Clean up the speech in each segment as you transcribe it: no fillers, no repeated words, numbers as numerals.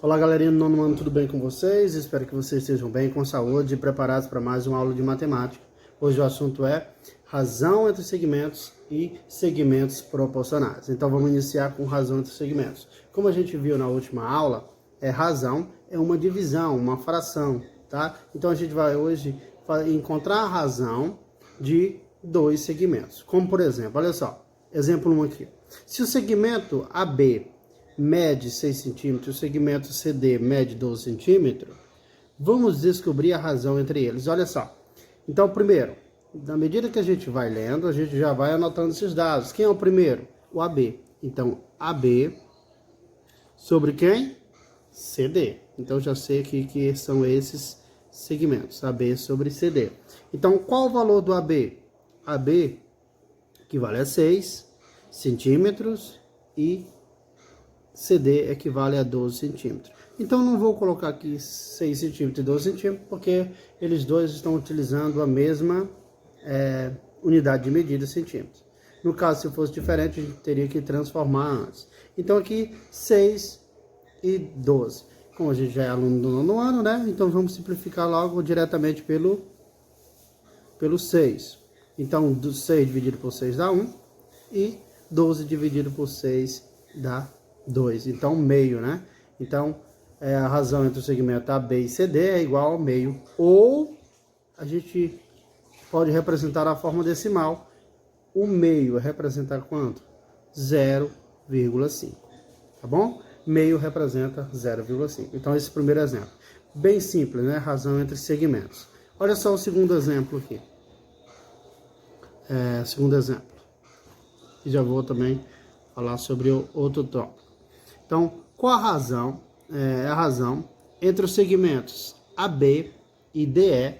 Olá galerinha do nono ano, tudo bem com vocês? Espero que vocês estejam bem, com saúde e preparados para mais uma aula de matemática. Hoje o assunto é razão entre segmentos e segmentos proporcionais. Então vamos iniciar com razão entre segmentos. Como a gente viu na última aula, razão é uma divisão, uma fração, tá? Então a gente vai hoje encontrar a razão de dois segmentos. Como por exemplo, olha só, exemplo 1 aqui. Se o segmento AB mede 6 centímetros, o segmento CD mede 12 centímetros, vamos descobrir a razão entre eles. Olha só. Então, primeiro, na medida que a gente vai lendo, a gente já vai anotando esses dados. Quem é o primeiro? O AB. Então, AB sobre quem? CD. Então, já sei aqui que são esses segmentos, AB sobre CD. Então, qual o valor do AB? AB equivale a 6 centímetros e CD equivale a 12 centímetros. Então, não vou colocar aqui 6 centímetros e 12 centímetros, porque eles dois estão utilizando a mesma unidade de medida, centímetros. No caso, se fosse diferente, a gente teria que transformar antes. Então, aqui, 6 e 12. Como a gente já é aluno do nono ano, né? Então, vamos simplificar logo diretamente pelo 6. Então, 6 dividido por 6 dá 1. E 12 dividido por 6 dá 2, então meio, né? Então, a razão entre o segmento AB e CD é igual ao meio. Ou a gente pode representar a forma decimal. O meio representa quanto? 0,5, tá bom? Meio representa 0,5. Então, esse primeiro exemplo. Bem simples, né? Razão entre segmentos. Olha só o segundo exemplo aqui. Segundo exemplo. E já vou também falar sobre o outro tópico. Então, qual a razão? A razão entre os segmentos AB e DE,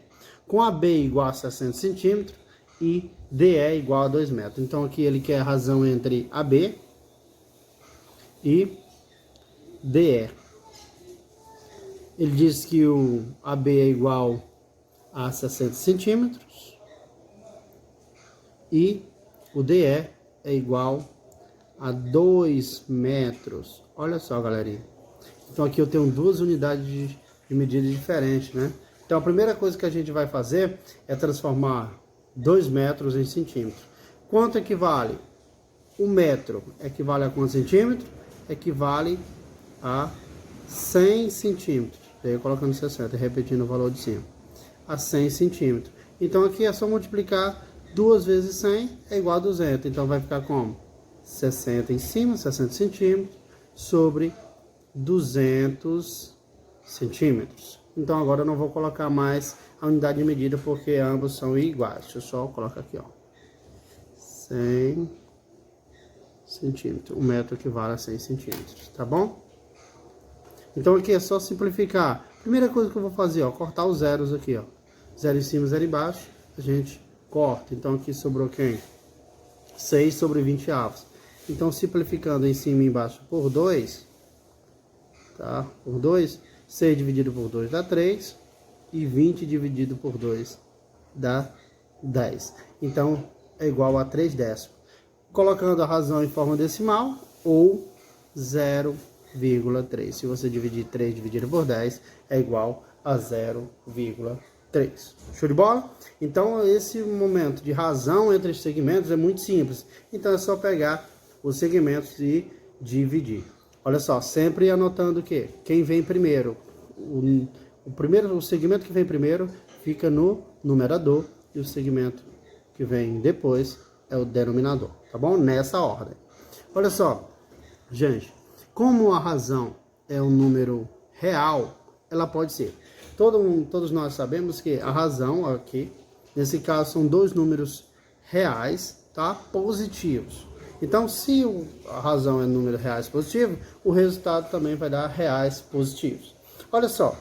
com AB igual a 60 centímetros e DE igual a 2 metros. Então, aqui ele quer a razão entre AB e DE. Ele diz que o AB é igual a 60 centímetros e o DE é igual a 2 metros. Olha só, galerinha. Então aqui eu tenho duas unidades de medida diferentes, né? Então a primeira coisa que a gente vai fazer é transformar 2 metros em centímetros. Quanto equivale? 1 metro equivale a quantos centímetros? Equivale a 100 centímetros. Daí colocando 60 e repetindo o valor de cima. A 100 centímetros. Então aqui é só multiplicar 2 vezes 100 é igual a 200. Então vai ficar como? 60 em cima, 60 centímetros, sobre 200 centímetros. Então agora eu não vou colocar mais a unidade de medida, porque ambos são iguais. Deixa eu só colocar aqui, ó. 100 centímetros. 1 metro equivale a 100 centímetros, tá bom? Então aqui é só simplificar. Primeira coisa que eu vou fazer, ó, cortar os zeros aqui, ó. 0 em cima, 0 embaixo. A gente corta. Então aqui sobrou quem? 6 sobre 20 avos. Então, simplificando em cima e embaixo por 2, tá? Por 2, 6 dividido por 2 dá 3, e 20 dividido por 2 dá 10. Então, é igual a 3 décimos. Colocando a razão em forma decimal, ou 0,3. Se você dividir 3 dividido por 10, é igual a 0,3. Show de bola? Então, esse momento de razão entre os segmentos é muito simples. Então, é só pegar os segmentos e dividir. Olha só, sempre anotando que quem vem primeiro, o segmento que vem primeiro fica no numerador e o segmento que vem depois é o denominador, tá bom? Nessa ordem. Olha só, gente, como a razão é um número real, ela pode ser. Todos nós sabemos que a razão aqui, nesse caso, são dois números reais, tá? Positivos. Então, se a razão é número reais positivo, o resultado também vai dar reais positivos. Olha só,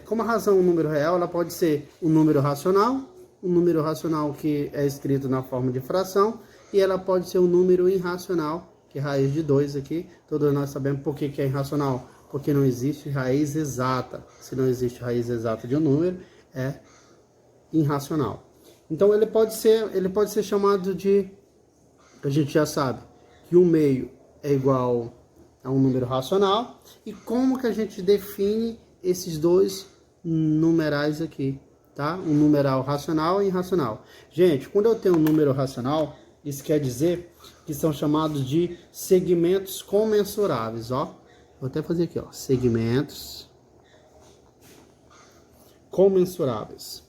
como a razão é um número real, ela pode ser um número racional que é escrito na forma de fração, e ela pode ser um número irracional, que é raiz de 2 aqui. Todos nós sabemos por que é irracional, porque não existe raiz exata. Se não existe raiz exata de um número, é irracional. Então, ele pode ser chamado de... A gente já sabe que 1 meio é igual é um número racional. E como que a gente define esses dois numerais aqui, tá? Um numeral racional e irracional. Gente, quando eu tenho um número racional, isso quer dizer que são chamados de segmentos comensuráveis, ó. Vou até fazer aqui, ó, segmentos comensuráveis.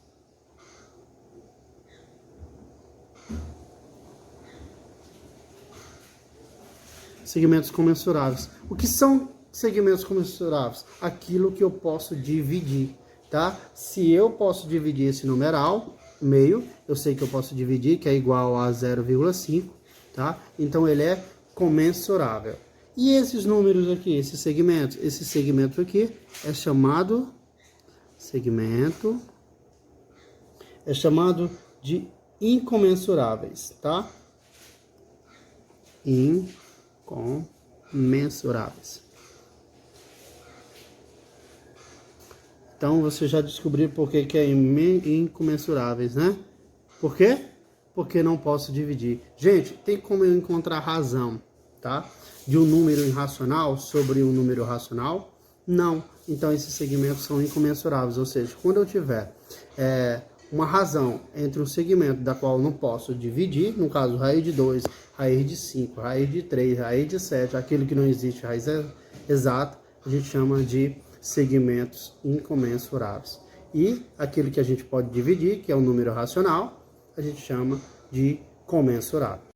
Segmentos comensuráveis. O que são segmentos comensuráveis? Aquilo que eu posso dividir, tá? Se eu posso dividir esse numeral, meio, eu sei que eu posso dividir, que é igual a 0,5, tá? Então, ele é comensurável. E esses números aqui, esses segmentos? Esse segmento aqui é chamado segmento, é chamado de incomensuráveis, tá? Incomensuráveis. Então, você já descobriu por que é incomensuráveis, né? Por quê? Porque não posso dividir. Gente, tem como eu encontrar razão, tá? De um número irracional sobre um número racional? Não. Então, esses segmentos são incomensuráveis. Ou seja, quando eu tiver uma razão entre um segmento da qual eu não posso dividir, no caso, raiz de 2, raiz de 5, raiz de 3, raiz de 7, aquilo que não existe raiz exata, a gente chama de segmentos incomensuráveis. E aquilo que a gente pode dividir, que é um número racional, a gente chama de comensurável.